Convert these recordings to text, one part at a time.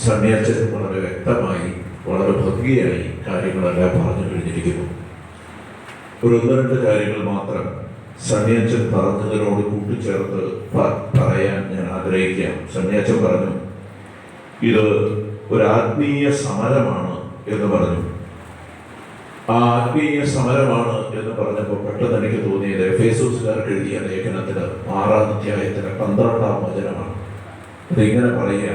സന്യാസൻ വളരെ വ്യക്തമായി വളരെ ഭംഗിയായി കാര്യങ്ങളെല്ലാം പറഞ്ഞു കഴിഞ്ഞിരിക്കുന്നു. ഒന്ന് രണ്ട് കാര്യങ്ങൾ മാത്രം സന്യാസൻ പറഞ്ഞതിനോട് കൂട്ടിച്ചേർത്ത് പറയാൻ ഞാൻ ആഗ്രഹിക്കാം. സന്യാസൻ പറഞ്ഞു, ഇത് ഒരു ആത്മീയ സമരമാണ് എന്ന് പറഞ്ഞു. ആ ആത്മീയ സമരമാണ് എന്ന് പറഞ്ഞപ്പോൾ പെട്ടെന്ന് എനിക്ക് തോന്നിയത് എഫേസോസുകാർക്ക് എഴുതിയ ലേഖനത്തിന് 6-ാം അധ്യായത്തിന് 12-ാം വചനമാണ്. ഇതിങ്ങനെ പറയുക,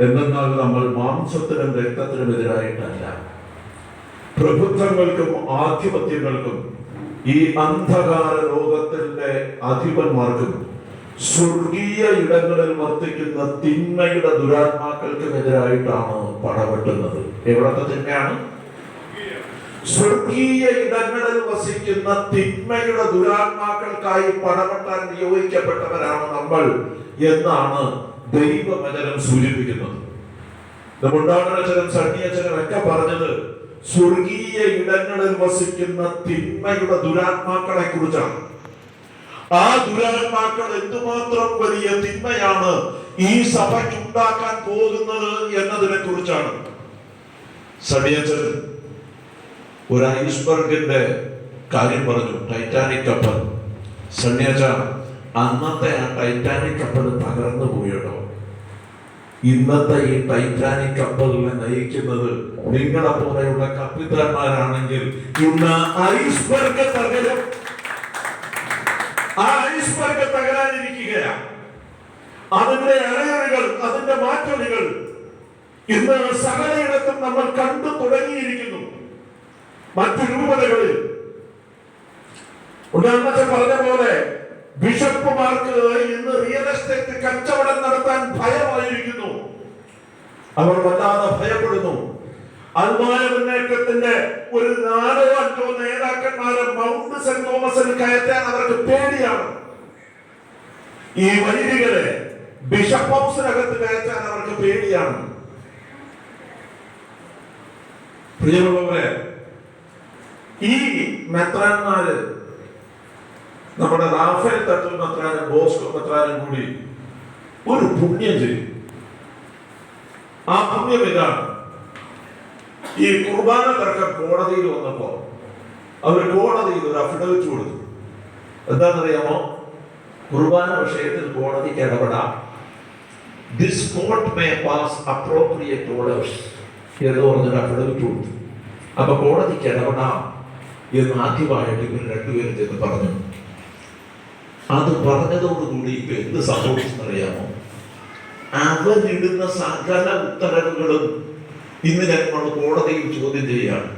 എന്തെന്നാൽ നമ്മൾ മാംസത്തിനും രക്തത്തിനും എതിരായിട്ടല്ല, പ്രഭുത്വങ്ങൾക്കും ആധിപത്യങ്ങൾക്കും ഈ അന്ധകാര ലോകത്തിന്റെ അധിപന്മാർക്കും സ്വർഗീയ ഇടങ്ങളിൽ വർത്തിക്കുന്ന തിന്മയുടെ ദുരാത്മാക്കൾക്കുമെതിരായിട്ടാണ് പടവെട്ടുന്നത്. എവിടത്തെ തിന്മയാണ്? സ്വർഗീയ ഇടങ്ങളിൽ വസിക്കുന്ന തിന്മയുടെ ദുരാത്മാക്കൾക്കായി പടവെട്ടാൻ നിയോഗിക്കപ്പെട്ടവരാണ് നമ്മൾ എന്നാണ് ദൈവവചനം സൂചിപ്പിക്കുന്നത്. മുണ്ടാടനച്ചനും സണ്ണിയച്ചനും ഒക്കെ പറഞ്ഞത് സ്വർഗീയ ഇടങ്ങളിൽ വസിക്കുന്ന തിന്മയുടെ ദുരാത്മാക്കളെ കുറിച്ചാണ്. ആ ദുരാത്മാക്കൾ എന്തുമാത്രം വലിയ തിന്മയാണ് ഈ സഭയ്ക്ക് ഉണ്ടാക്കാൻ പോകുന്നത് എന്നതിനെ കുറിച്ചാണ്. സണ്ണിയച്ചൻ ഒരു ഐസ്ബർഗിന്റെ കാര്യം പറഞ്ഞു, ടൈറ്റാനിക് കപ്പൽ. സണ്ണിയച്ച, അന്നത്തെ ആ ടൈറ്റാനിക് കപ്പൽ തകർന്നു പോയിട്ടോ. ഇന്നത്തെ ഈ ടൈറ്റാനിക് കപ്പലിനെ നയിക്കുന്നത് നിങ്ങളെ പോലെയുള്ള കപ്പിത്താന്മാരാണെങ്കിൽ ഇന്ന് ഐസ്ബർഗ് തകരും. ആ ഐസ്ബർഗ് തകരാനിരിക്കുകയാണ്. അതിന്റെ അലയറുകൾ, അതിന്റെ മാറ്റൊലികൾ ഇന്ന് സകലയിടത്തും നമ്മൾ കണ്ടു തുടങ്ങിയിരിക്കുന്നു. മറ്റു രൂപതകളിൽ ഉദാഹരണത്തിന് പറഞ്ഞ പോലെ ബിഷപ്പുമാർക്ക് ഇന്ന് റിയൽ എസ്റ്റേറ്റ് കച്ചവടം നടത്താൻ ഭയമായിരിക്കുന്നു. അവർ വല്ലാതെ ഭയപ്പെടുന്നു. ആത്മായ മുന്നേറ്റത്തിന്റെ ഒരു 4-5 നേതാക്കന്മാരെ മൗണ്ട് സെന്റ് തോമസിൽ കയറ്റാൻ അവർക്ക് പേടിയാണ്. ഈ വൈദികരെ ബിഷപ്പ് ഹൗസിനകത്ത് കയറ്റാൻ അവർക്ക് പേടിയാണ്. പ്രിയമുള്ളവരെ, ഈ മെത്രാന്മാര്, നമ്മുടെ റാഫേൽ തട്ടൽ മെത്രാനും ബോസ്കോ മെത്രാനും കൂടി ഒരു പുണ്യം ചെയ്യും. ആ പുണ്യം ഇതാണ്. ഈ കുർബാന തർക്കം കോടതിയിൽ വന്നപ്പോ അവർ കോടതിയിൽ ഒരു അഫിഡവിറ്റ് കൊടുത്തു. എന്താണെന്നറിയാമോ? കുർബാന വിഷയത്തിൽ കോടതിക്ക് ഇടപെടാം. This court may pass appropriate orders എന്ന് പറഞ്ഞൊരു അഫിഡവിറ്റ് കൊടുത്തു. അപ്പൊ കോടതിക്ക് ഇടപെടാം എന്ന് ആദ്യമായിട്ട് ഇവർ രണ്ടുപേരും ചെന്ന് പറഞ്ഞു. അത് പറഞ്ഞതോടുകൂടി ഇപ്പൊ എന്ത് സംഭവിച്ചെന്നറിയാമോ? അവരിടുന്ന സകല ഉത്തരവുകളും ഇന്ന് ഞങ്ങൾ കോടതിയിൽ ചോദ്യം ചെയ്യുകയാണ്.